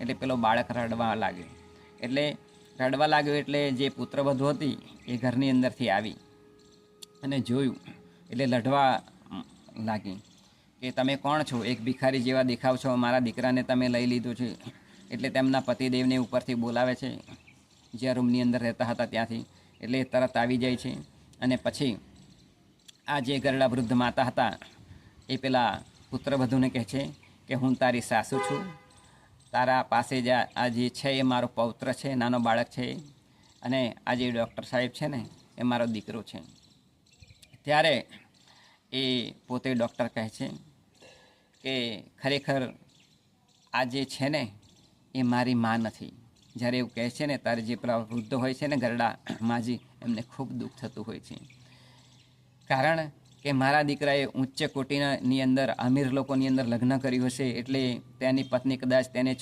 એટલે પેલો બાળક રડવા લાગ્યો. એટલે જે પુત્રવધુ હતી એ ઘરની અંદરથી આવી અને જોયું એટલે લઢવા લાગી કે તમે કોણ છો? એક ભિખારી જેવા દેખાવ છો, મારા દીકરાને તમે લઈ લીધો છે. એટલે તેમના પતિદેવને ઉપરથી બોલાવે છે, જ્યાં રૂમની અંદર રહેતા હતા ત્યાંથી. એટલે એ તરત આવી જાય છે અને પછી આ જે ગરડા વૃદ્ધ માતા હતા એ પેલા પુત્રવધૂને કહે છે કે હું તારી સાસુ છું, તારા પાસે જ આ જે છે એ મારો પૌત્ર છે, નાનો બાળક છે, અને આ જે ડૉક્ટર સાહેબ છે ને એ મારો દીકરો છે. ત્યારે એ પોતે ડૉક્ટર કહે છે કે ખરેખર આ જે છે ને એ મારી માં નથી. જ્યારે એવું કહે છે ને ત્યારે જે પેલા વૃદ્ધ હોય છે ને ગરડા માજી, એમને ખૂબ દુઃખ થતું હોય છે. કારણ કે મારા દીકરાએ ઉચ્ચ કોટીની અંદર અમીર લોકોની અંદર લગ્ન કર્યું હશે, એટલે તેની પત્ની કદાચ તેને